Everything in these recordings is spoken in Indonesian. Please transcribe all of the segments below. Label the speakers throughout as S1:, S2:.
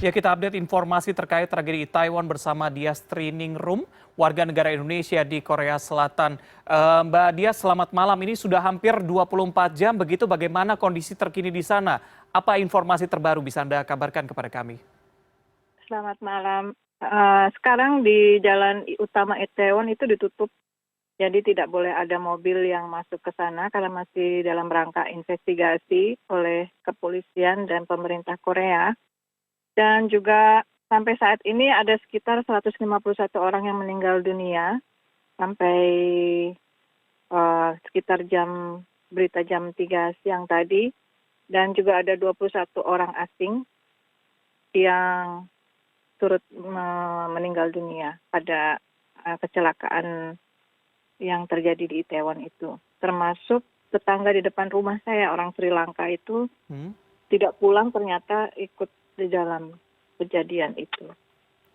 S1: Ya, kita update informasi terkait tragedi Itaewon bersama Dias Room, warga negara Indonesia di Korea Selatan. Mbak Dias, selamat malam. Ini sudah hampir 24 jam, begitu bagaimana kondisi terkini di sana? Apa informasi terbaru bisa Anda kabarkan kepada kami?
S2: Selamat malam. Sekarang di jalan utama Itaewon itu ditutup, jadi tidak boleh ada mobil yang masuk ke sana karena masih dalam rangka investigasi oleh kepolisian dan pemerintah Korea. Dan juga sampai saat ini ada sekitar 151 orang yang meninggal dunia sampai sekitar berita jam 3 siang tadi. Dan juga ada 21 orang asing yang turut meninggal dunia pada kecelakaan yang terjadi di Itaewon itu. Termasuk tetangga di depan rumah saya, orang Sri Lanka itu tidak pulang ternyata ikut di dalam kejadian itu.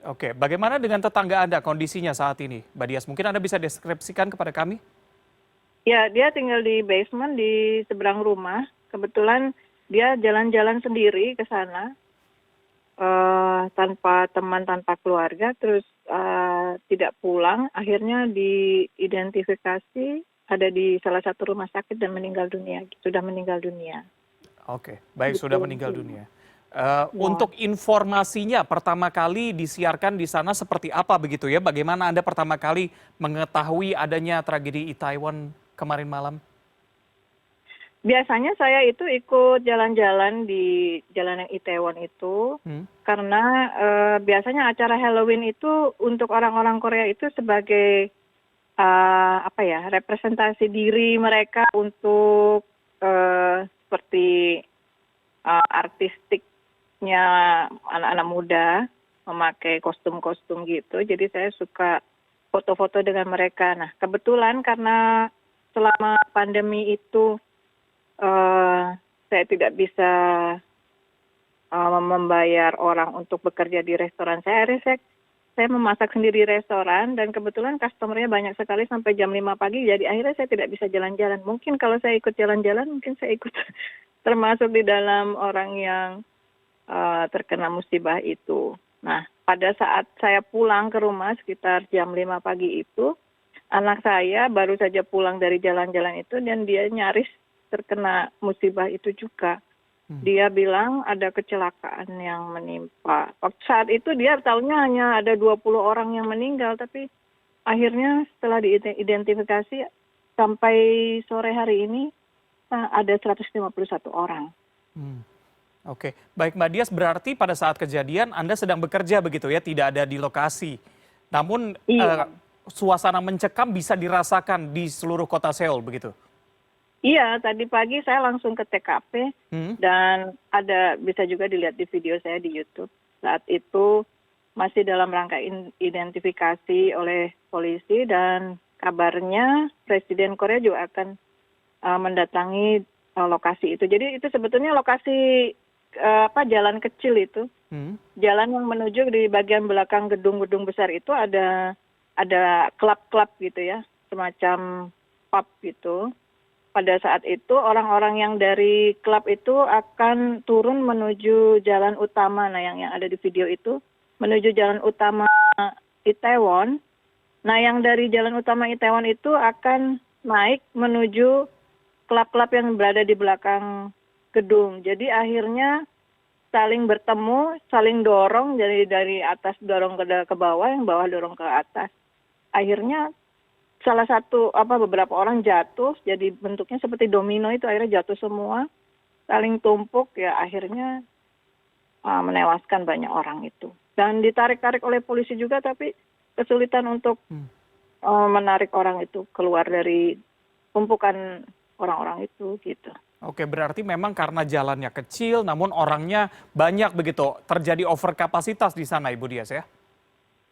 S1: Oke, bagaimana dengan tetangga Anda kondisinya saat ini, Mbak Dias? Mungkin Anda bisa deskripsikan kepada kami?
S2: Ya, dia tinggal di basement di seberang rumah. Kebetulan dia jalan-jalan sendiri ke sana tanpa teman, tanpa keluarga, terus tidak pulang. Akhirnya diidentifikasi ada di salah satu rumah sakit dan meninggal dunia. Sudah meninggal dunia.
S1: Oke, baik, sudah
S2: Betul.
S1: meninggal dunia.
S2: Ya.
S1: Untuk informasinya pertama kali disiarkan di sana seperti apa begitu ya? Bagaimana Anda pertama kali mengetahui adanya tragedi Itaewon kemarin malam?
S2: Biasanya saya itu ikut jalan-jalan di jalanan Itaewon itu karena biasanya acara Halloween itu untuk orang-orang Korea itu sebagai representasi diri mereka untuk seperti artistiknya anak-anak muda memakai kostum-kostum gitu. Jadi saya suka foto-foto dengan mereka. Nah, kebetulan karena selama pandemi itu saya tidak bisa membayar orang untuk bekerja di restoran saya. Akhirnya saya memasak sendiri di restoran dan kebetulan customer-nya banyak sekali sampai jam 5 pagi. Jadi akhirnya saya tidak bisa jalan-jalan. Mungkin kalau saya ikut jalan-jalan, mungkin saya ikut termasuk di dalam orang yang terkena musibah itu. Nah, pada saat saya pulang ke rumah sekitar jam 5 pagi itu, anak saya baru saja pulang dari jalan-jalan itu dan dia nyaris terkena musibah itu juga. Dia bilang ada kecelakaan yang menimpa. Saat itu dia tahunya hanya ada 20 orang yang meninggal, tapi akhirnya setelah diidentifikasi sampai sore hari ini ada 151 orang.
S1: Oke, baik Mbak Dias, berarti pada saat kejadian Anda sedang bekerja begitu ya, tidak ada di lokasi. Namun
S2: Iya.
S1: suasana mencekam bisa dirasakan di seluruh kota Seoul begitu?
S2: Iya, tadi pagi saya langsung ke TKP dan bisa juga dilihat di video saya di YouTube. Saat itu masih dalam rangka identifikasi oleh polisi dan kabarnya Presiden Korea juga akan mendatangi lokasi itu. Jadi itu sebetulnya lokasi jalan kecil itu. Jalan yang menuju di bagian belakang gedung-gedung besar itu ada klub-klub gitu ya, semacam pub gitu. Pada saat itu orang-orang yang dari klub itu akan turun menuju jalan utama, nah yang ada di video itu menuju jalan utama Itaewon. Nah yang dari jalan utama Itaewon itu akan naik menuju klub-klub yang berada di belakang gedung. Jadi akhirnya saling bertemu, saling dorong, jadi dari atas dorong ke bawah, yang bawah dorong ke atas. Akhirnya salah satu beberapa orang jatuh, jadi bentuknya seperti domino itu, akhirnya jatuh semua, saling tumpuk, ya akhirnya menewaskan banyak orang itu. Dan ditarik-tarik oleh polisi juga, tapi kesulitan untuk menarik orang itu keluar dari tumpukan orang-orang itu gitu.
S1: Oke, berarti memang karena jalannya kecil, namun orangnya banyak begitu, terjadi overkapasitas di sana, Ibu Dias ya?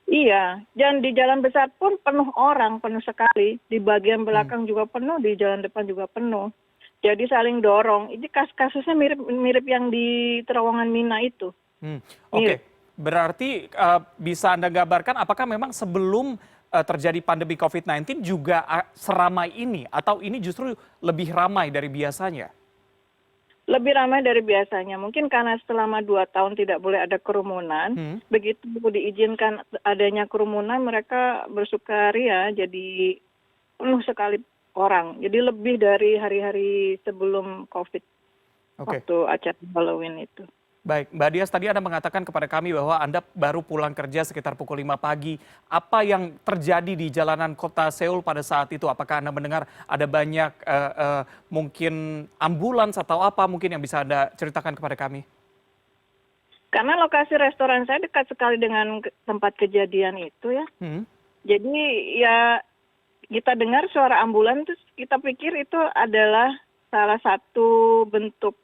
S2: Iya, dan di jalan besar pun penuh orang, penuh sekali. Di bagian belakang juga penuh, di jalan depan juga penuh. Jadi saling dorong. Ini kasusnya mirip yang di terowongan Mina itu.
S1: Oke, berarti bisa Anda gambarkan apakah memang sebelum terjadi pandemi COVID-19 juga seramai ini? Atau ini justru lebih ramai dari biasanya?
S2: Lebih ramai dari biasanya. Mungkin karena selama 2 tahun tidak boleh ada kerumunan, begitu diizinkan adanya kerumunan, mereka bersukaria jadi penuh sekali orang. Jadi lebih dari hari-hari sebelum COVID,
S1: Oke.
S2: waktu acara Halloween itu.
S1: Baik, Mbak Dias, tadi Anda mengatakan kepada kami bahwa Anda baru pulang kerja sekitar pukul 5 pagi. Apa yang terjadi di jalanan kota Seoul pada saat itu? Apakah Anda mendengar ada banyak mungkin ambulans atau apa mungkin yang bisa Anda ceritakan kepada kami?
S2: Karena lokasi restoran saya dekat sekali dengan tempat kejadian itu ya.
S1: Hmm.
S2: Jadi ya kita dengar suara ambulans, terus kita pikir itu adalah salah satu bentuk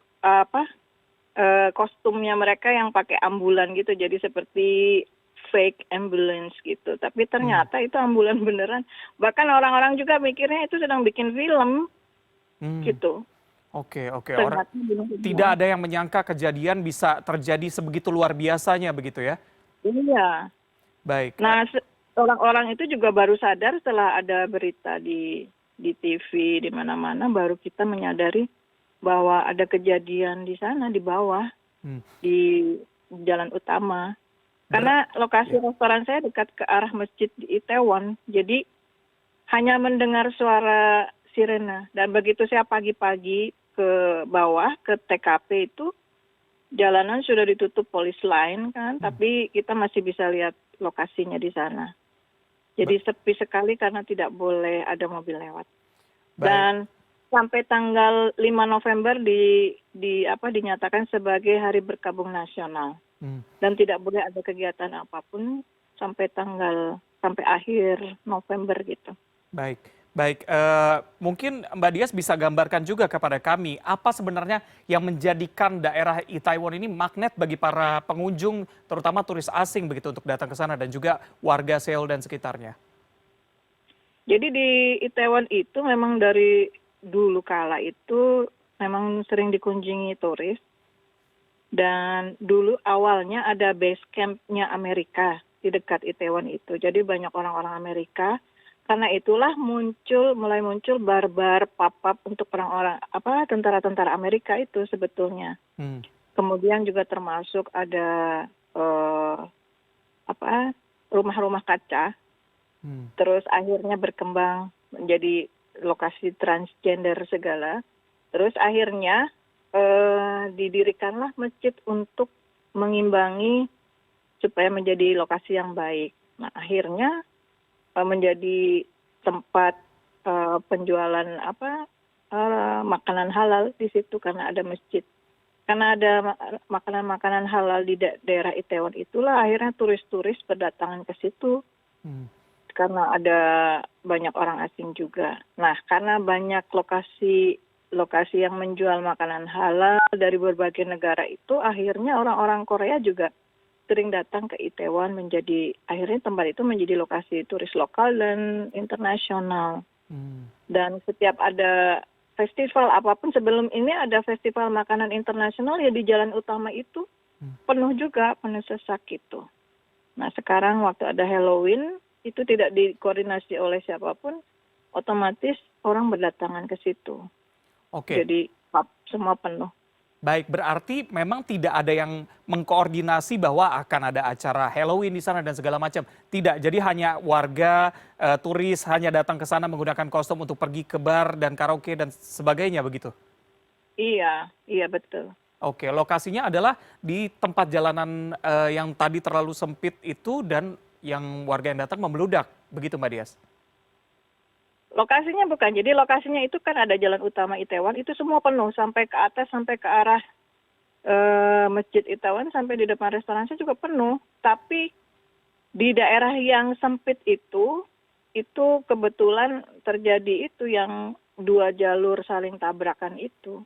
S2: kostumnya mereka yang pakai ambulan gitu, jadi seperti fake ambulance gitu. Tapi ternyata itu ambulan beneran. Bahkan orang-orang juga mikirnya itu sedang bikin film gitu.
S1: Oke.
S2: Ternyata
S1: Tidak ada yang menyangka kejadian bisa terjadi sebegitu luar biasanya begitu ya?
S2: Iya.
S1: Baik.
S2: Nah, orang-orang itu juga baru sadar setelah ada berita di TV di mana-mana, baru kita menyadari bahwa ada kejadian di sana di bawah, di jalan utama. Karena lokasi restoran saya dekat ke arah masjid di Itaewon, jadi hanya mendengar suara sirena. Dan begitu saya pagi-pagi ke bawah, ke TKP itu, jalanan sudah ditutup polis lain kan, tapi kita masih bisa lihat lokasinya di sana. Jadi sepi sekali karena tidak boleh ada mobil lewat. Dan sampai tanggal 5 November dinyatakan sebagai Hari Berkabung Nasional. Dan tidak boleh ada kegiatan apapun sampai akhir November gitu.
S1: Baik. Mungkin Mbak Dias bisa gambarkan juga kepada kami apa sebenarnya yang menjadikan daerah Itaewon ini magnet bagi para pengunjung, terutama turis asing begitu untuk datang ke sana dan juga warga Seoul dan sekitarnya.
S2: Jadi di Itaewon itu memang dari dulu kala itu memang sering dikunjungi turis, dan dulu awalnya ada base camp-nya Amerika di dekat Itaewon itu. Jadi banyak orang-orang Amerika, karena itulah mulai muncul bar-bar pop-up untuk orang-orang tentara-tentara Amerika itu sebetulnya. Kemudian juga termasuk ada rumah-rumah kaca. Terus akhirnya berkembang menjadi lokasi transgender segala. Terus akhirnya didirikanlah masjid untuk mengimbangi supaya menjadi lokasi yang baik. Nah, akhirnya menjadi tempat penjualan makanan halal di situ karena ada masjid. Karena ada makanan-makanan halal di daerah Itaewon itulah akhirnya turis-turis berdatangan ke situ. Karena ada banyak orang asing juga. Nah, karena banyak lokasi yang menjual makanan halal dari berbagai negara itu, akhirnya orang-orang Korea juga sering datang ke Itaewon, akhirnya tempat itu menjadi lokasi turis lokal dan internasional. Dan setiap ada festival apapun, sebelum ini ada festival makanan internasional ya di jalan utama itu penuh sesak gitu. Nah, sekarang waktu ada Halloween itu tidak dikoordinasi oleh siapapun, otomatis orang berdatangan ke situ.
S1: Oke.
S2: Jadi semua penuh.
S1: Baik, berarti memang tidak ada yang mengkoordinasi bahwa akan ada acara Halloween di sana dan segala macam. Tidak, jadi hanya warga, turis hanya datang ke sana menggunakan kostum untuk pergi ke bar dan karaoke dan sebagainya begitu?
S2: Iya betul.
S1: Oke, lokasinya adalah di tempat jalanan yang tadi terlalu sempit itu dan yang warga yang datang membludak, begitu Mbak Dias?
S2: Lokasinya bukan, jadi lokasinya itu kan ada jalan utama Itaewon, itu semua penuh sampai ke atas, sampai ke arah Masjid Itaewon, sampai di depan restoran saya juga penuh. Tapi di daerah yang sempit itu kebetulan terjadi itu yang 2 jalur saling tabrakan itu.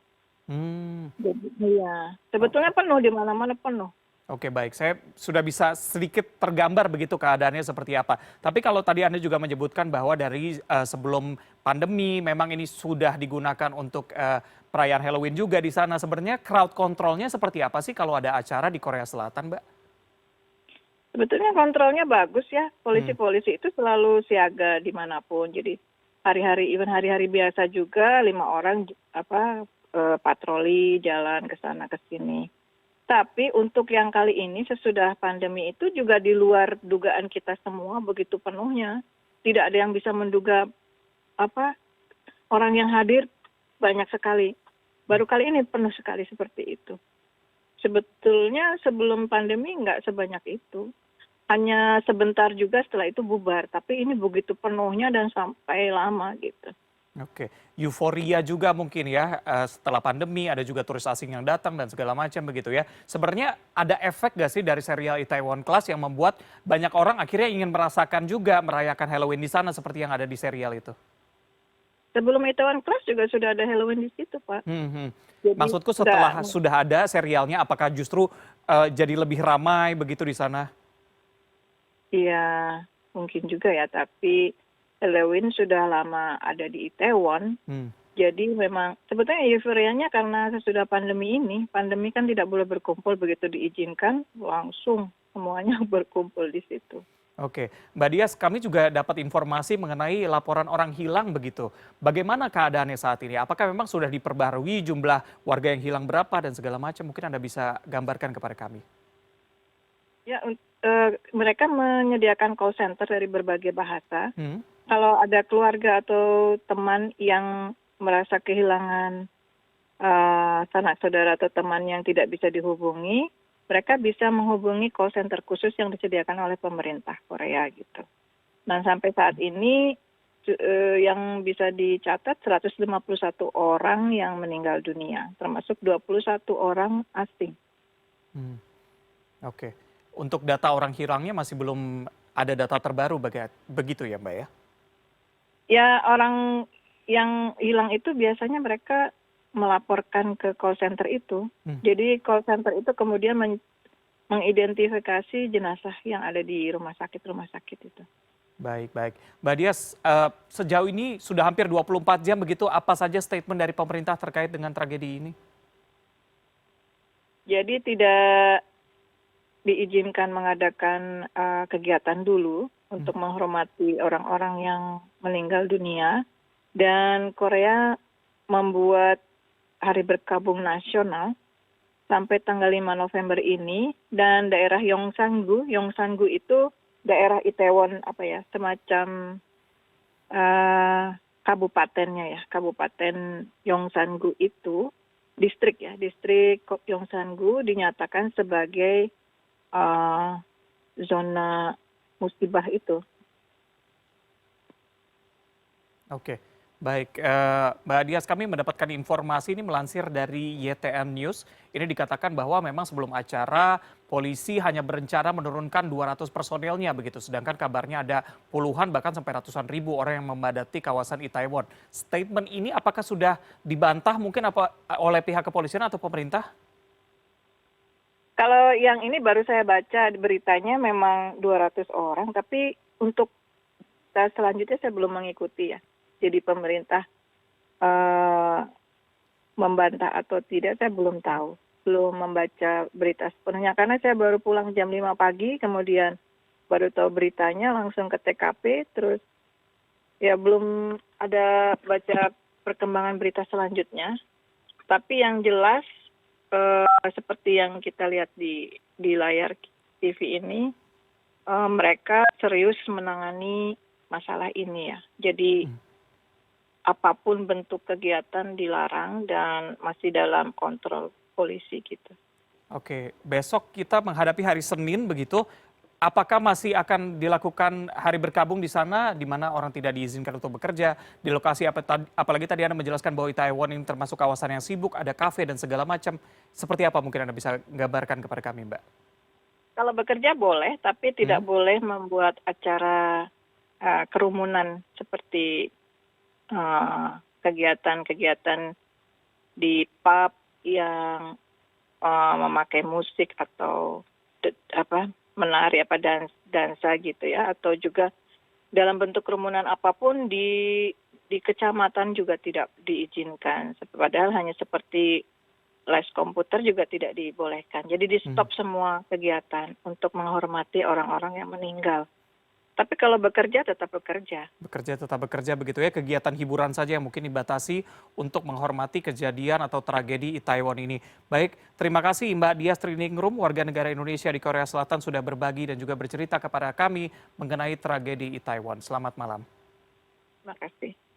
S2: Jadi iya, sebetulnya penuh, di mana-mana penuh.
S1: Oke, baik, saya sudah bisa sedikit tergambar begitu keadaannya seperti apa. Tapi kalau tadi Anda juga menyebutkan bahwa dari sebelum pandemi memang ini sudah digunakan untuk perayaan Halloween juga di sana. Sebenarnya crowd control-nya seperti apa sih kalau ada acara di Korea Selatan, Mbak?
S2: Sebetulnya kontrolnya bagus ya, polisi-polisi itu selalu siaga dimanapun. Jadi hari-hari biasa juga 5 orang patroli jalan ke sana ke sini. Tapi untuk yang kali ini sesudah pandemi itu juga di luar dugaan kita semua begitu penuhnya. Tidak ada yang bisa menduga apa orang yang hadir banyak sekali. Baru kali ini penuh sekali seperti itu. Sebetulnya sebelum pandemi nggak sebanyak itu. Hanya sebentar juga setelah itu bubar. Tapi ini begitu penuhnya dan sampai lama gitu.
S1: Oke, euforia juga mungkin ya setelah pandemi ada juga turis asing yang datang dan segala macam begitu ya. Sebenarnya ada efek nggak sih dari serial Itaewon Class yang membuat banyak orang akhirnya ingin merasakan juga merayakan Halloween di sana seperti yang ada di serial itu?
S2: Sebelum Itaewon Class juga sudah ada Halloween di situ, Pak.
S1: Mhm.
S2: Jadi
S1: Maksudku
S2: nggak,
S1: setelah sudah ada serialnya apakah justru jadi lebih ramai begitu di sana?
S2: ya mungkin juga ya, tapi Halloween sudah lama ada di Itaewon.
S1: Hmm.
S2: Jadi memang sebetulnya euforianya karena sesudah pandemi ini, pandemi kan tidak boleh berkumpul, begitu diizinkan langsung semuanya berkumpul di situ.
S1: Oke, Mbak Dias, kami juga dapat informasi mengenai laporan orang hilang begitu. Bagaimana keadaannya saat ini? Apakah memang sudah diperbarui jumlah warga yang hilang berapa dan segala macam? Mungkin Anda bisa gambarkan kepada kami.
S2: Ya, mereka menyediakan call center dari berbagai bahasa.
S1: Hmm.
S2: Kalau ada keluarga atau teman yang merasa kehilangan sanak saudara atau teman yang tidak bisa dihubungi, mereka bisa menghubungi call center khusus yang disediakan oleh pemerintah Korea gitu. Dan sampai saat ini yang bisa dicatat 151 orang yang meninggal dunia, termasuk 21 orang asing.
S1: Hmm. Oke, untuk data orang hilangnya masih belum ada data terbaru begitu ya Mbak ya?
S2: Ya, orang yang hilang itu biasanya mereka melaporkan ke call center itu. Jadi call center itu kemudian mengidentifikasi jenazah yang ada di rumah sakit itu.
S1: Baik, baik. Mbak Dias, sejauh ini sudah hampir 24 jam begitu, apa saja statement dari pemerintah terkait dengan tragedi ini?
S2: Jadi tidak diizinkan mengadakan kegiatan dulu untuk menghormati orang-orang yang meninggal dunia. Dan Korea membuat hari berkabung nasional sampai tanggal 5 November ini. Dan daerah Yongsan-gu itu daerah Itaewon semacam kabupatennya ya, Kabupaten Yongsan-gu itu, distrik Yongsan-gu dinyatakan sebagai zona musibah itu.
S1: Oke, baik. Mbak Dias, kami mendapatkan informasi ini melansir dari YTN News. Ini dikatakan bahwa memang sebelum acara, polisi hanya berencana menurunkan 200 personelnya begitu. Sedangkan kabarnya ada puluhan bahkan sampai ratusan ribu orang yang memadati kawasan Itaewon. Statement ini apakah sudah dibantah mungkin oleh pihak kepolisian atau pemerintah?
S2: Kalau yang ini baru saya baca beritanya memang 200 orang, tapi untuk selanjutnya saya belum mengikuti ya. Jadi pemerintah membantah atau tidak saya belum tahu. Belum membaca berita sepenuhnya karena saya baru pulang jam 5 pagi, kemudian baru tahu beritanya langsung ke TKP, terus ya belum ada baca perkembangan berita selanjutnya. Tapi yang jelas seperti yang kita lihat di layar TV ini, mereka serius menangani masalah ini ya. Jadi apapun bentuk kegiatan dilarang dan masih dalam kontrol polisi gitu.
S1: Oke, besok kita menghadapi hari Senin begitu. Apakah masih akan dilakukan hari berkabung di sana, di mana orang tidak diizinkan untuk bekerja di lokasi apalagi tadi Anda menjelaskan bahwa Itaewon ini termasuk kawasan yang sibuk, ada kafe dan segala macam. Seperti apa mungkin Anda bisa gambarkan kepada kami, Mbak?
S2: Kalau bekerja boleh, tapi tidak boleh membuat acara kerumunan seperti kegiatan-kegiatan di pub yang memakai musik atau menari dansa gitu ya, atau juga dalam bentuk kerumunan apapun di kecamatan juga tidak diizinkan. Padahal hanya seperti les komputer juga tidak dibolehkan. Jadi di stop semua kegiatan untuk menghormati orang-orang yang meninggal. Tapi kalau bekerja tetap bekerja.
S1: Bekerja tetap bekerja begitu ya, kegiatan hiburan saja yang mungkin dibatasi untuk menghormati kejadian atau tragedi Itaewon ini. Baik, terima kasih Mbak Dias Triningrum, warga negara Indonesia di Korea Selatan sudah berbagi dan juga bercerita kepada kami mengenai tragedi Itaewon. Selamat malam.
S2: Terima kasih.